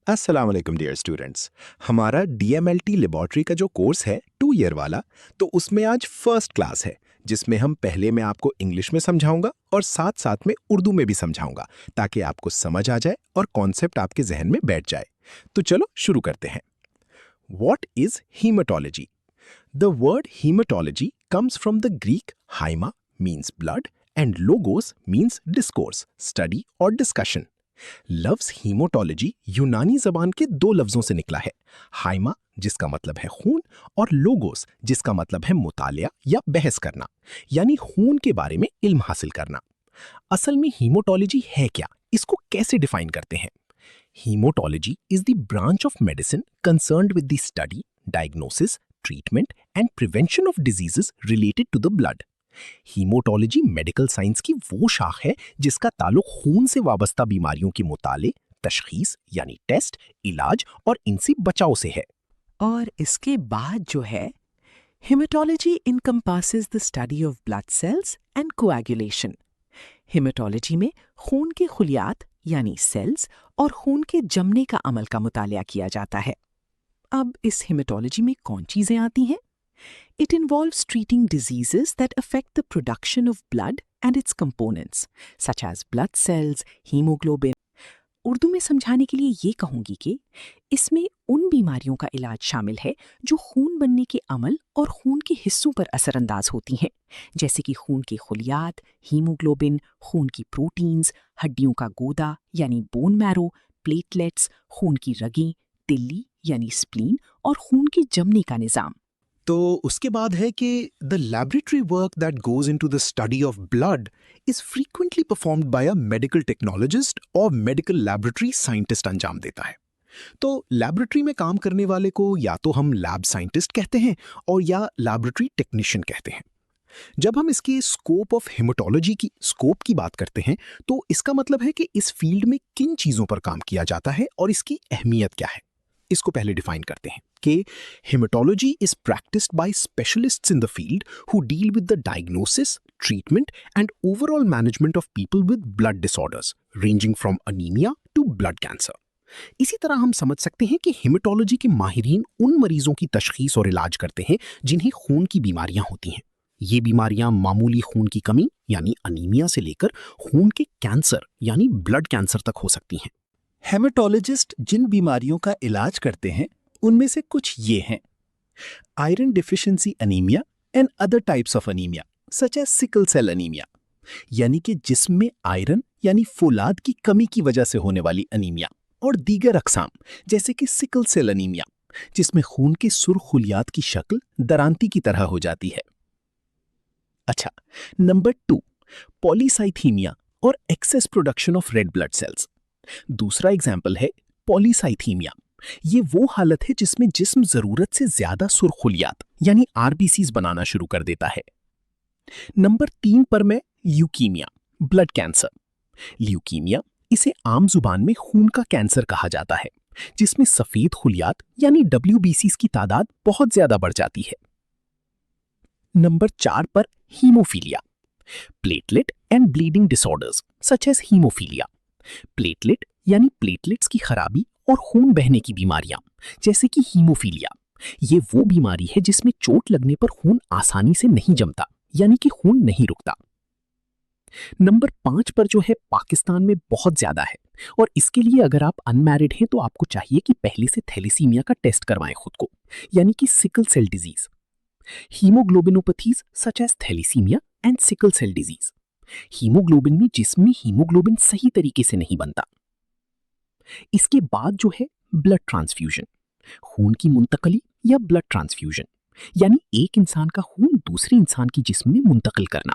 अस्सलाम वालेकुम dear students. हमारा डीएमएलटी लेबोरेटरी का जो कोर्स है 2 ईयर वाला, तो उसमें आज फर्स्ट क्लास है, जिसमें हम पहले मैं आपको इंग्लिश में समझाऊंगा और साथ साथ में उर्दू में भी समझाऊंगा, ताकि आपको समझ आ जाए और कॉन्सेप्ट आपके जहन में बैठ जाए। तो चलो शुरू करते हैं। What is hematology? The word hematology comes from the Greek haima means blood and logos means discourse, study or discussion. लफ्ज हीमोटोलॉजी यूनानी जबान के दो लफ्जों से निकला है, हाइमा जिसका मतलब है खून और लोगोस जिसका मतलब है मुतालिया या बहस करना, यानी खून के बारे में इल्म हासिल करना। असल में हीमोटोलॉजी है क्या, इसको कैसे डिफाइन करते हैं? Haematology is the branch of medicine concerned with the study, diagnosis, treatment and prevention of diseases related to the blood. Haematology medical science की वो शाख है जिसका ताल्लुक खून से वाबस्ता बीमारियों के मुताले, तशखीस यानी टेस्ट, इलाज और इनसे बचाव से है। और इसके बाद जो है, haematology encompasses the study of blood cells and coagulation. Haematology में खून के खुलियात यानी सेल्स और खून के जमने का अमल का मुतालिया किया जाता है। अब इस हेमेटोलॉजी में कौन चीजें आती हैं? It involves treating diseases that affect the production of blood and its components, such as blood cells, hemoglobin. Urdu में समझाने के लिए ये कहूंगी कि इसमें उन बीमारियों का इलाज शामिल है जो खून बनने के अमल और खून के हिस्सों पर असरअंदाज होती हैं, जैसे कि खून के खुलियात, हीमोग्लोबिन, खून की प्रोटीन्स, हड्डियों का गोदा यानी बोन मैरो, प्लेटलेट्स, खून की रगें, तिल्ली यानी स्प्लीन और खून के जमने का निज़ाम। तो उसके बाद है कि the laboratory work that goes into the study of blood is frequently performed by a medical technologist और मेडिकल लैबोरेटरी साइंटिस्ट अंजाम देता है। तो लैबोरेटरी में काम करने वाले को या तो हम लैब साइंटिस्ट कहते हैं और या लैबोरेटरी टेक्नीशियन कहते हैं। जब हम इसके स्कोप ऑफ हेमेटोलॉजी की स्कोप की बात करते हैं, तो इसका मतलब है कि इस फील्ड में किन चीजों पर काम किया जाता है और इसकी अहमियत क्या है। इसको पहले डिफाइन करते हैं कि haematology is practised by specialists in the field who deal with the diagnosis, treatment and overall management of people with blood disorders ranging from anaemia to blood cancer. इसी तरह हम समझ सकते हैं कि हेमेटोलॉजी के माहिरीन उन मरीजों की तशखीस और इलाज करते हैं जिन्हें खून की बीमारियां होती हैं। ये बीमारियां मामूली खून की कमी यानी अनीमिया से लेकर खून के कैंसर यानी ब्लड कैंसर तक हो सकती हैं। हेमेटोलॉजिस्ट जिन बीमारियों का इलाज करते हैं उनमें से कुछ ये हैं: iron deficiency anaemia and other types of anaemia such as sickle cell anaemia, यानी कि जिस्म में आयरन यानी फौलाद की कमी की वजह से होने वाली अनीमिया, और दीगर अकसाम जैसे कि सिकल सेल अनीमिया जिसमें खून के सुर्ख खुलियात की शक्ल दरांती की तरह हो जाती है। अच्छा, नंबर 2, पॉलीसाइथीमिया और excess production of red blood cells. दूसरा एग्जाम्पल है पॉलीसाइथीमिया। ये वो हालत है जिसमें जिस्म जरूरत से ज्यादा सुर्खुलियात यानी आरबीसीज बनाना शुरू कर देता है। नंबर 3 पर मैं ल्यूकीमिया, ब्लड कैंसर। ल्यूकीमिया इसे आम जुबान में खून का कैंसर कहा जाता है, जिसमें सफेद खुलियात यानी डब्ल्यूबीसीज की तादाद बहुत ज्यादा बढ़ जाती है। नंबर 4 पर haemophilia, platelet and bleeding disorders such as haemophilia. Platelet यानी प्लेटलेट्स की खराबी और खून बहने की बीमारियां जैसे कि हीमोफीलिया, ये वो बीमारी है जिसमें चोट लगने पर खून आसानी से नहीं जमता यानी कि खून नहीं रुकता। नंबर 5 पर जो है पाकिस्तान में बहुत ज्यादा है, और इसके लिए अगर आप अनमैरिड हैं तो आपको चाहिए कि पहले से थैलेसीमिया का टेस्ट करवाएं खुद को, यानी कि sickle cell disease. Haemoglobinopathies such as thalassaemia and sickle cell disease. Haemoglobin में जिस्म में हीमोग्लोबिन सही तरीके से नहीं बनता। इसके बाद जो है ब्लड ट्रांसफ्यूजन, खून की मुंतकली या ब्लड ट्रांसफ्यूजन, यानी एक इंसान का खून दूसरे इंसान की जिस्म में मुंतकिल करना।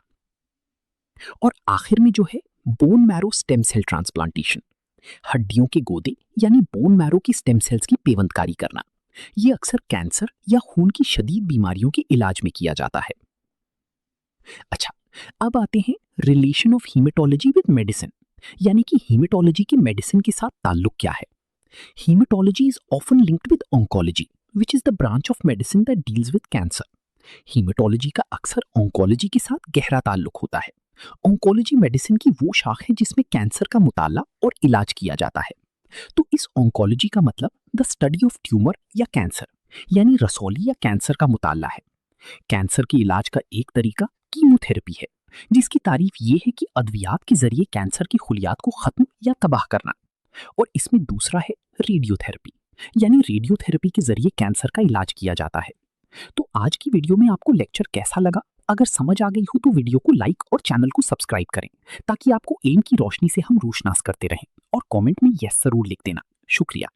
और आखिर में जो है bone marrow stem cell transplantation, हड्डियों के गोदे यानी बोन मैरो की स्टेम सेल्स की पेवंदकारी करना। ये अक्सर कैंसर या खून की शदीद बीमारियों के इलाज में किया जाता है। अच्छा, अब आते हैं relation of haematology with medicine, यानी कि हीमेटोलॉजी के मेडिसिन के साथ ताल्लुक क्या है। Haematology is often linked with oncology which is the branch of medicine that deals with cancer. Haematology का अक्सर ऑन्कोलॉजी के साथ गहरा ताल्लुक होता है। ऑन्कोलॉजी मेडिसिन की वो शाख है जिसमें कैंसर का मुताला और इलाज किया जाता है। तो इस ऑन्कोलॉजी का मतलब द स्टडी ऑफ ट्यूमर या कैंसर यानी रसौली या कैंसर का मुताला है। कैंसर के इलाज का एक तरीका कीमोथेरेपी है, जिसकी तारीफ ये है कि अद्वियात के जरिए कैंसर की खुलियात को खत्म या तबाह करना। और इसमें दूसरा है रेडियोथेरेपी, यानी रेडियोथेरेपी के जरिए कैंसर का इलाज किया जाता है। तो आज की वीडियो में आपको लेक्चर कैसा लगा? अगर समझ आ गई हो तो वीडियो को लाइक और चैनल को सब्सक्राइब करें, ताकि आपको एम की रोशनी से हम रोशनास करते रहें। और कमेंट में यस जरूर लिख देना। शुक्रिया।